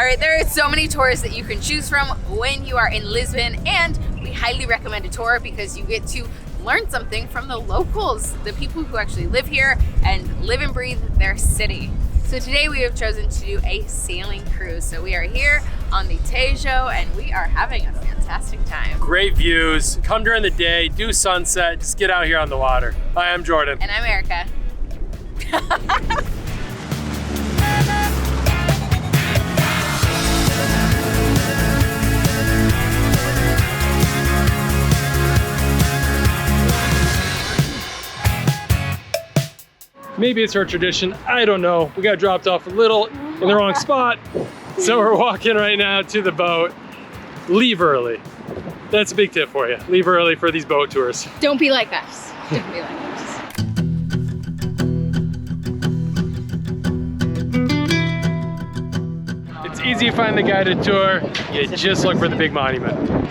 right, there are so many tours that you can choose from when you are in Lisbon, and we highly recommend a tour because you get to learn something from the locals, the people who actually live here and live and breathe their city. So today we have chosen to do a sailing cruise. So we are here on the Tejo and we are having a fantastic time. Great views. Come during the day, do sunset, just get out here on the water. Hi, I'm Jordan. And I'm Erica. Maybe it's our tradition, I don't know. We got dropped off a little in the wrong spot. So we're walking right now to the boat. Leave early. That's a big tip for you. Leave early for these boat tours. Don't be like us. Don't be like us. It's easy to find the guided tour. You just look for the big monument.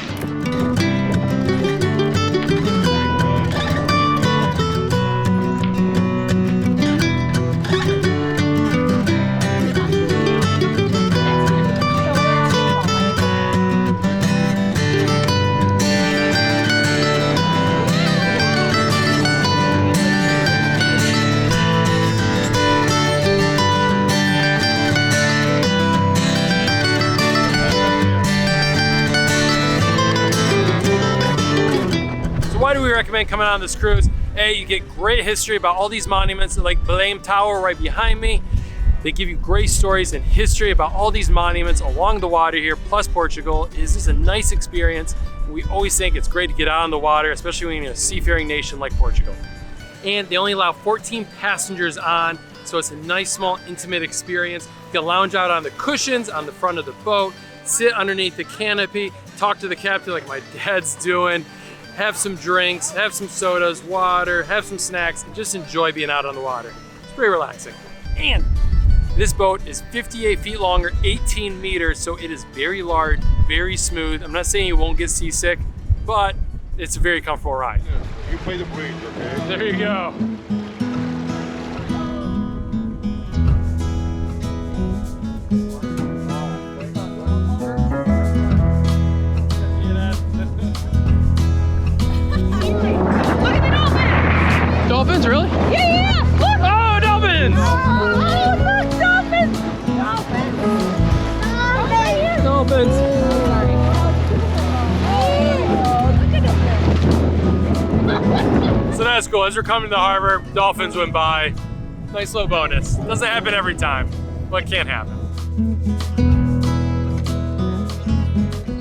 Why do we recommend coming on this cruise? A, you get great history about all these monuments, like BELEM Tower right behind me. They give you great stories and history about all these monuments along the water here, plus Portugal. It is just a nice experience. We always think it's great to get out on the water, especially when you're in a seafaring nation like Portugal. And they only allow 14 passengers on, so it's a nice, small, intimate experience. You can lounge out on the cushions on the front of the boat, sit underneath the canopy, talk to the captain like my dad's doing, have some drinks, have some sodas, water, have some snacks, and just enjoy being out on the water. It's pretty relaxing. And this boat is 58 feet longer, 18 meters, so it is very large, very smooth. I'm not saying you won't get seasick, but it's a very comfortable ride. You play the bridge, okay? There you go. Dolphins, really? Yeah! Look! Oh, dolphins! Oh, look, dolphins! Dolphins! Dolphins! So that's cool. As we're coming to the harbor, dolphins went by. Nice little bonus. Doesn't happen every time, but can happen.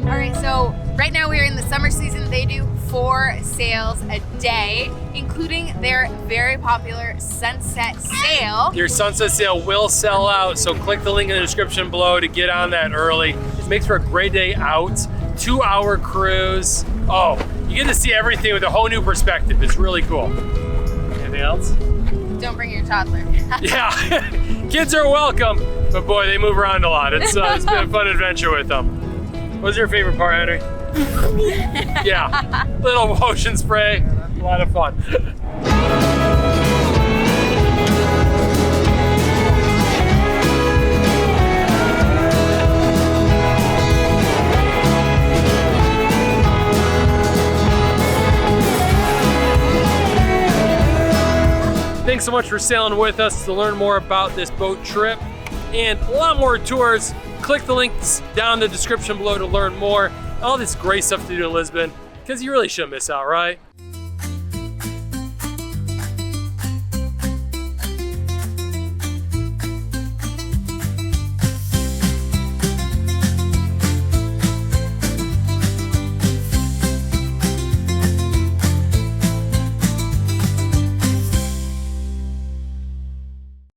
All right, so right now we're in the summer season. They do 4 sails a day, including their very popular sunset sail. Your sunset sail will sell out, so click the link in the description below to get on that early. It makes for a great day out. 2-hour cruise. Oh, you get to see everything with a whole new perspective. It's really cool. Anything else? Don't bring your toddler. Yeah, kids are welcome, but boy, they move around a lot. It's been a fun adventure with them. What's your favorite part, Henry? Yeah, little ocean spray, a lot of fun. Thanks so much for sailing with us. To learn more about this boat trip and a lot more tours, click the links down in the description below to learn more. All this great stuff to do in Lisbon, because you really shouldn't miss out, right?